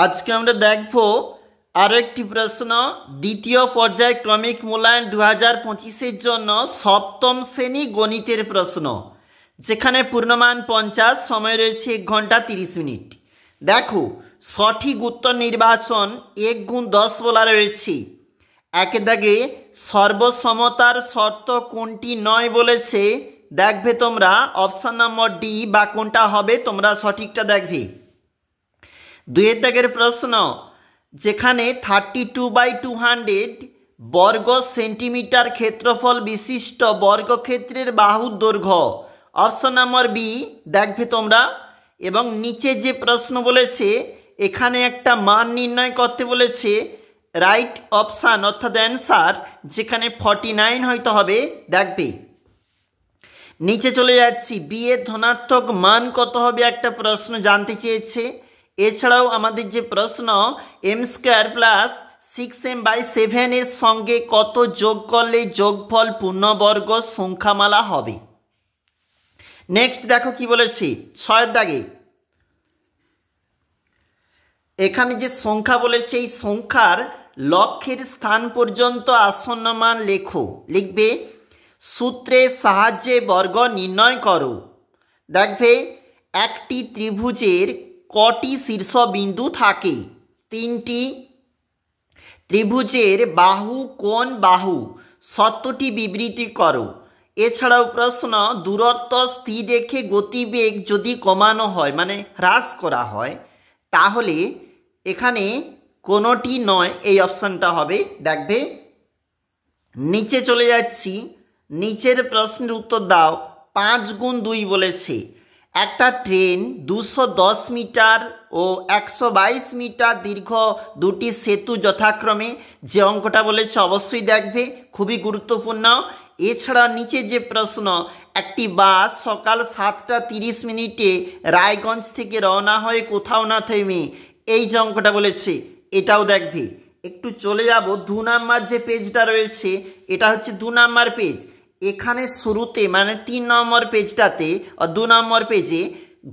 আজকে আমরা দেখব আরও একটি প্রশ্ন দ্বিতীয় পর্যায়ক্রমিক মূল্যায়ন 2025-এর জন্য সপ্তম শ্রেণী গণিতের প্রশ্ন, যেখানে পূর্ণমান 50, সময় রয়েছে 1 ঘন্টা 30 মিনিট। দেখো সঠিক উত্তর নির্বাচন 1×10 বলা রয়েছে। একে দাগে সর্বসমতার শর্ত কোনটি নয় বলেছে, দেখবে তোমরা অপশান নম্বর ডি বা কোনটা হবে তোমরা সঠিকটা দেখবে। 2 দাগের প্রশ্ন, যেখানে 32/200 বর্গ সেন্টিমিটার ক্ষেত্রফল বিশিষ্ট বর্গক্ষেত্রের বাহুর দৈর্ঘ্য, অপশন নম্বর বি দেখবে তোমরা। এবং নিচে যে প্রশ্ন বলেছে এখানে একটা মান নির্ণয় করতে বলেছে, রাইট অপশান অর্থাৎ অ্যান্সার যেখানে 49 হয়তো হবে, দেখবে। নিচে চলে যাচ্ছি, বি এর ধনাত্মক মান কত হবে একটা প্রশ্ন জানতে চেয়েছে। এছাড়াও আমাদের যে প্রশ্ন m² + 6m/7 এর সঙ্গে কত যোগ করলে যোগফল পূর্ণবর্গ সংখ্যামালা হবে। নেক্সট দেখো কি বলেছি 6 দাগে, এখানে যে সংখ্যা বলেছে এই সংখ্যার লক্ষের স্থান পর্যন্ত আসন্ন মান লেখো। লিখবে সূত্রের সাহায্যে বর্গ নির্ণয় করো। দেখবে একটি ত্রিভুজের কটি শীর্ষবিন্দু থাকে? 3টি। ত্রিভুজের বাহু কোন বাহু? 70টি বিবৃতি করো। এছাড়াও প্রশ্ন, দূরত্ব স্থির রেখে গতিবেগ যদি কমানো হয় মানে হ্রাস করা হয় তাহলে এখানে কোনোটি নয়, এই অপশানটা হবে, দেখবে। নিচে চলে যাচ্ছি, নিচের প্রশ্নের উত্তর দাও। 5×2 বলেছে। একটা ট্রেন 210 মিটার ও 122 মিটার দীর্ঘ দুটি সেতু যথাক্রমে, যে অঙ্কটা বলেছে অবশ্যই দেখবে, খুবই গুরুত্বপূর্ণ। এছাড়া নিচে যে প্রশ্ন, একটি বাস সকাল 7:30 রায়গঞ্জ থেকে রওনা হয়ে কোথাও না থেমে, এই যে অঙ্কটা বলেছে এটাও দেখবে। একটু চলে যাব 2 নাম্বার যে পেজটা রয়েছে, এটা হচ্ছে 2 নাম্বার পেজ। এখানে শুরুতে মানে 3 নম্বর পেজটাতে 2 নম্বর পেজে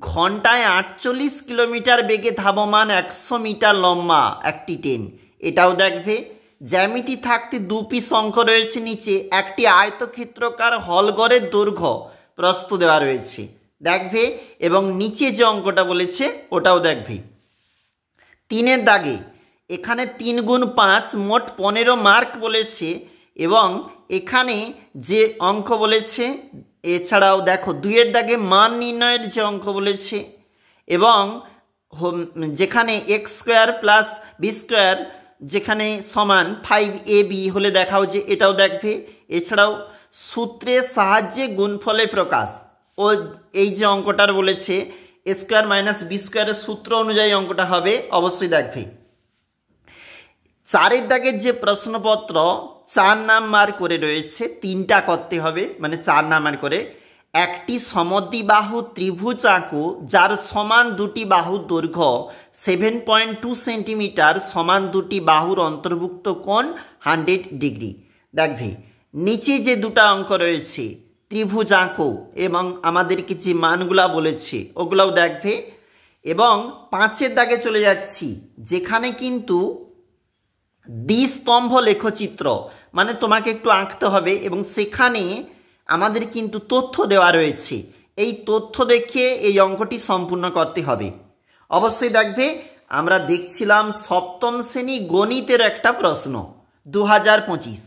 ঘন্টায় 48 কিলোমিটার বেগে ধাবমান 100 মিটার লম্বা একটি ট্রেন, এটাও দেখবে। জ্যামিতি থাকতে 2 পিস অঙ্ক রয়েছে নিচে, একটি আয়তক্ষেত্রাকার হলঘরের দৈর্ঘ্য প্রস্থ দেওয়া রয়েছে, দেখবে। এবং নিচে যে অঙ্কটা বলেছে ওটাও দেখবে। 3 দাগে এখানে 3×5 মোট 15 মার্ক বলেছে। এবং এখানে যে অঙ্ক বলেছে, এছাড়াও দেখো 2 দাগে মান নির্ণয়ের যে অঙ্ক বলেছে, এবং যেখানে x² + b² যেখানে সমান 5ab হলে দেখাও যে, এটাও দেখবে। এছাড়াও সূত্রের সাহায্যে গুণফলে প্রকাশ, ও এই যে অঙ্কটার বলেছে a² - b² সূত্র অনুযায়ী অঙ্কটা হবে, অবশ্যই দেখবে। 4 দাগের যে প্রশ্নপত্র 4 নাম্বার করে রয়েছে, 3টা করতে হবে মানে 4 নাম্বার করে। একটি সমদ্বিবাহু ত্রিভুজ আঁকো যার সমান দুটি বাহুর দৈর্ঘ্য 7.2 সেন্টিমিটার, সমান দুটি বাহুর অন্তর্ভুক্ত কোণ 100 ডিগ্রি, দেখবে। নিচে যে 2টা অঙ্ক রয়েছে, ত্রিভুজ আঁকো এবং আমাদেরকে যে মানগুলা বলেছে ওগুলাও দেখবে। এবং 5 দাগে চলে যাচ্ছি, যেখানে কিন্তু দ্বিস্তম্ভ লেখচিত্র মানে তোমাকে একটু আঁকতে হবে এবং সেখানে আমাদের কিন্তু তথ্য দেওয়া রয়েছে, এই তথ্য দেখে এই অঙ্কটি সম্পূর্ণ করতে হবে, অবশ্যই দেখবে। আমরা দেখছিলাম সপ্তম শ্রেণী গণিতের একটা প্রশ্ন 2025।